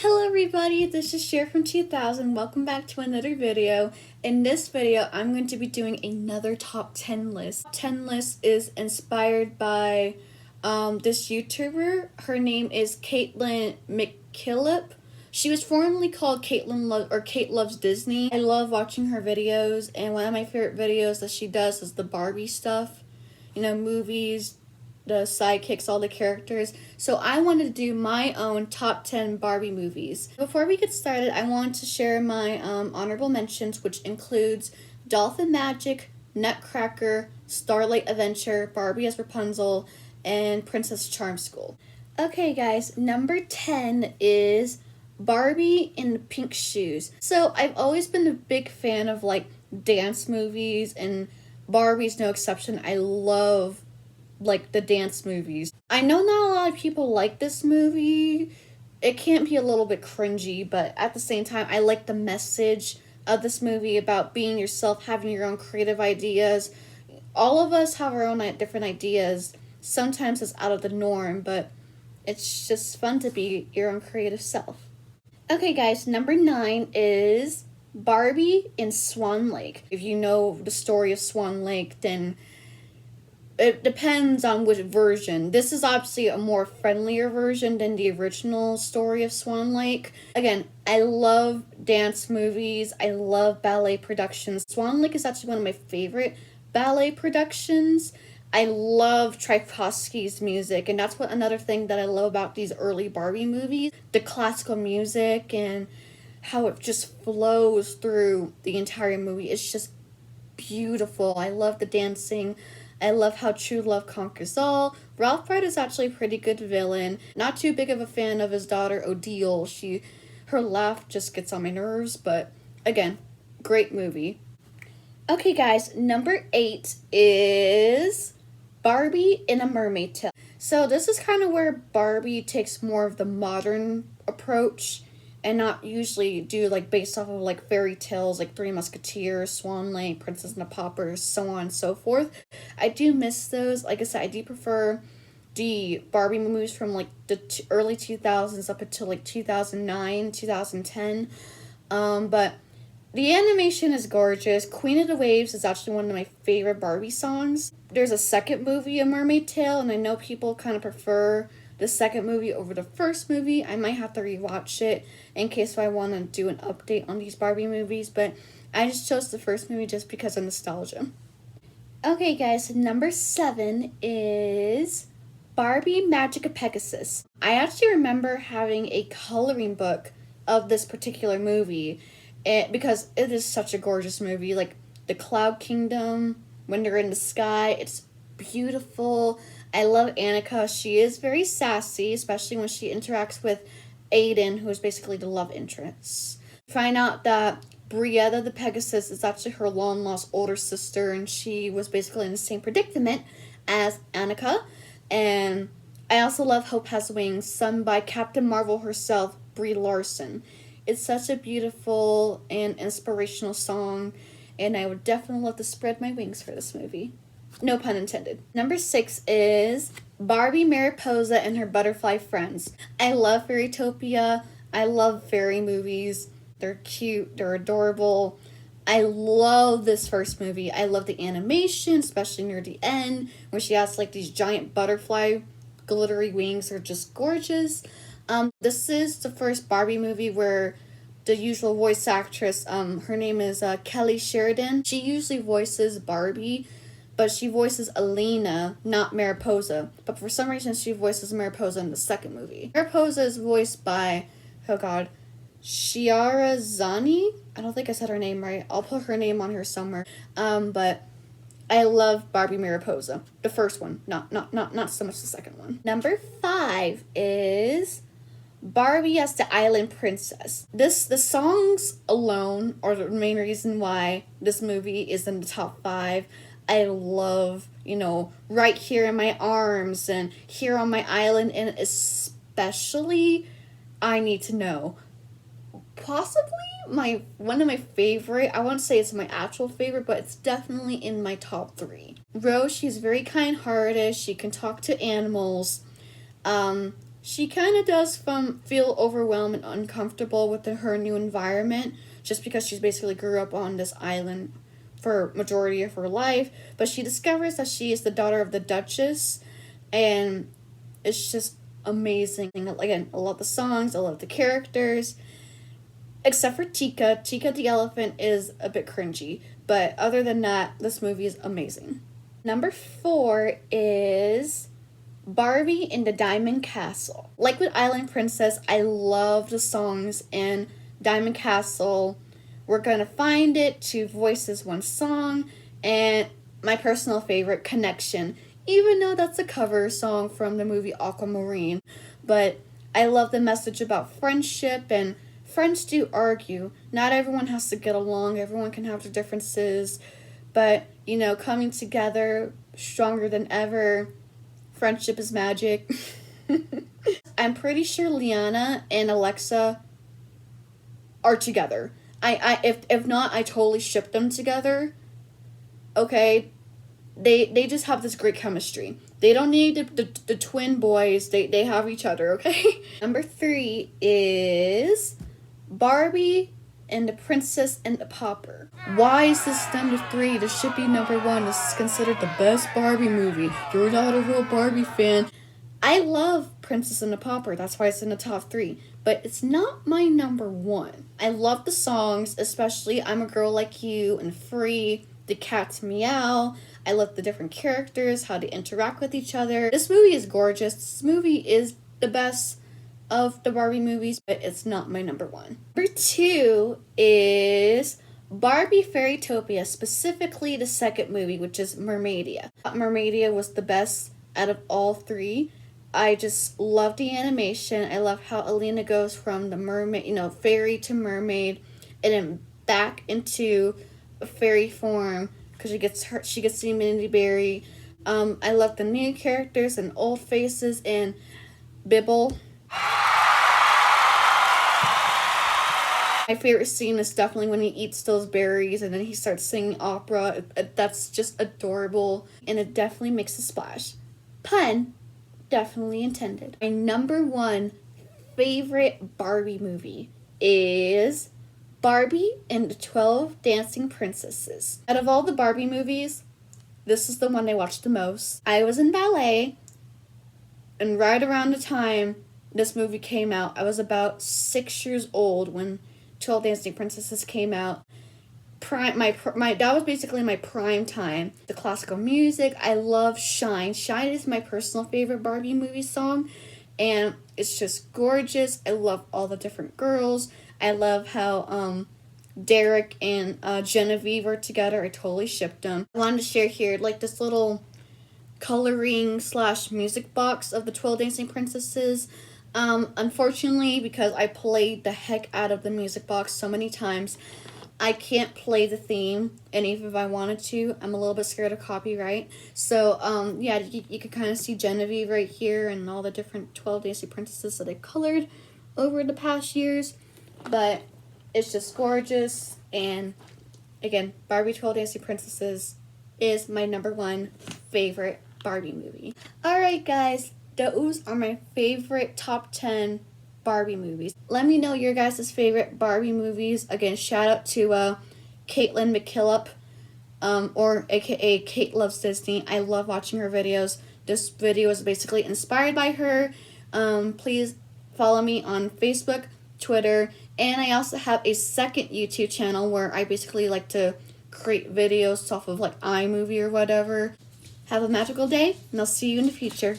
Hello everybody, this is Cher from 2000. Welcome back to another video. In this video, I'm going to be doing another top 10 list. Top 10 list is inspired by this YouTuber. Her name is Caitlin Mckillop. She was formerly called Kate Loves Disney. I love watching her videos, and one of my favorite videos that she does is the Barbie stuff. You know, movies, the sidekicks, all the characters. So I wanted to do my own top 10 Barbie movies. Before we get started, I want to share my honorable mentions, which includes Dolphin Magic, Nutcracker, Starlight Adventure, Barbie as Rapunzel, and Princess Charm School. Okay guys, number 10 is Barbie in the Pink Shoes. So I've always been a big fan of like dance movies, and Barbie's no exception. I love like the dance movies. I know not a lot of people like this movie. It can be a little bit cringy, but at the same time, I like the message of this movie about being yourself, having your own creative ideas. All of us have our own different ideas. Sometimes it's out of the norm, but it's just fun to be your own creative self. Okay guys, number 9 is Barbie in Swan Lake. If you know the story of Swan Lake, then it depends on which version. This is obviously a more friendlier version than the original story of Swan Lake. Again, I love dance movies. I love ballet productions. Swan Lake is actually one of my favorite ballet productions. I love Tchaikovsky's music, and that's another thing that I love about these early Barbie movies. The classical music and how it just flows through the entire movie. It's just beautiful. I love the dancing. I love how true love conquers all. Ralph Fiennes is actually a pretty good villain. Not too big of a fan of his daughter Odile. Her laugh just gets on my nerves, but again, great movie. Okay guys, number 8 is Barbie in a Mermaid Tale. So this is kind of where Barbie takes more of the modern approach and not usually do like based off of like fairy tales like Three Musketeers, Swan Lake, Princess and the Pauper, so on and so forth. I do miss those. Like I said, I do prefer the Barbie movies from like the early 2000s up until like 2009, 2010. But the animation is gorgeous. Queen of the Waves is actually one of my favorite Barbie songs. There's a second movie, A Mermaid Tale, and I know people kind of prefer the second movie over the first movie. I might have to rewatch it in case I want to do an update on these Barbie movies, but I just chose the first movie just because of nostalgia. Okay guys, number 7 is Barbie Magicka Pegasus. I actually remember having a coloring book of this particular movie because it is such a gorgeous movie. Like the Cloud Kingdom, when they're in the sky, it's beautiful. I love Annika. She is very sassy, especially when she interacts with Aiden, who is basically the love interest. Find out that Brietta the Pegasus is actually her long-lost older sister, and she was basically in the same predicament as Annika. And I also love Hope Has Wings, sung by Captain Marvel herself, Brie Larson. It's such a beautiful and inspirational song, and I would definitely love to spread my wings for this movie. No pun intended. Number 6 is Barbie Mariposa and Her Butterfly Friends. I love Fairytopia. I love fairy movies. They're cute. They're adorable. I love this first movie. I love the animation, especially near the end, where she has like these giant butterfly glittery wings. They're just gorgeous. This is the first Barbie movie where the usual voice actress, her name is Kelly Sheridan. She usually voices Barbie, but she voices Elena, not Mariposa. But for some reason, she voices Mariposa in the second movie. Mariposa is voiced by, oh god, Chiara Zani? I don't think I said her name right. I'll put her name on here somewhere. But I love Barbie Mariposa. The first one, not so much the second one. Number 5 is Barbie as the Island Princess. The songs alone are the main reason why this movie is in the top 5. I love, Right Here in My Arms and Here on My Island, and especially I Need to Know. Possibly one of my favorite, I won't say it's my actual favorite, but it's definitely in my top 3. Rose, she's very kind-hearted. She can talk to animals. She kind of does feel overwhelmed and uncomfortable with her new environment, just because she's basically grew up on this island for majority of her life. But she discovers that she is the daughter of the Duchess, and it's just amazing. Again, I love the songs, I love the characters, except for Tika. Tika the elephant is a bit cringy, but other than that, this movie is amazing. Number 4 is Barbie in the Diamond Castle. Like with Island Princess, I love the songs in Diamond Castle. We're Gonna Find It, Two Voices, One Song, and my personal favorite, Connection, even though that's a cover song from the movie Aquamarine. But I love the message about friendship, and friends do argue. Not everyone has to get along, everyone can have their differences, but, you know, coming together, stronger than ever. Friendship is magic. I'm pretty sure Liana and Alexa are together. If not, I totally ship them together. Okay, they just have this great chemistry. They don't need the twin boys. They have each other. Okay. Number 3 is Barbie and the Princess and the Pauper. Why is this number 3? This should be number 1. This is considered the best Barbie movie. You're not a real Barbie fan. I love Princess and the Pauper. That's why it's in the top 3. But it's not my number 1. I love the songs, especially I'm a Girl Like You and Free, The Cat's Meow. I love the different characters, how they interact with each other. This movie is gorgeous. This movie is the best of the Barbie movies, but it's not my number 1. Number 2 is Barbie Fairytopia, specifically the second movie, which is Mermaidia. Mermaidia was the best out of all 3. I just love the animation. I love how Alina goes from the mermaid, fairy to mermaid, and then back into a fairy form because she gets the immunity berry. I love the new characters and old faces and Bibble. My favorite scene is definitely when he eats those berries and then he starts singing opera. That's just adorable, and it definitely makes a splash. Pun definitely intended. My number 1 favorite Barbie movie is Barbie and the 12 Dancing Princesses. Out of all the Barbie movies, this is the one I watched the most. I was in ballet, and right around the time this movie came out, I was about 6 years old when 12 Dancing Princesses came out. That was basically my prime time. The classical music, I love Shine. Shine is my personal favorite Barbie movie song, and it's just gorgeous. I love all the different girls. I love how Derek and Genevieve are together. I totally shipped them. I wanted to share here like this little coloring / music box of the 12 Dancing Princesses. Unfortunately, because I played the heck out of the music box so many times, I can't play the theme, and even if I wanted to, I'm a little bit scared of copyright. So, yeah, you can kind of see Genevieve right here and all the different 12 Dancing Princesses that I colored over the past years. But it's just gorgeous, and again, Barbie 12 Dancing Princesses is my number 1 favorite Barbie movie. Alright guys, those are my favorite top 10 Barbie movies. Let me know your guys' favorite Barbie movies. Again, shout out to Caitlin Mckillop, or aka Kate Loves Disney. I love watching her videos. This video is basically inspired by her. Please follow me on Facebook, Twitter, and I also have a second YouTube channel where I basically like to create videos off of like iMovie or whatever. Have a magical day, and I'll see you in the future.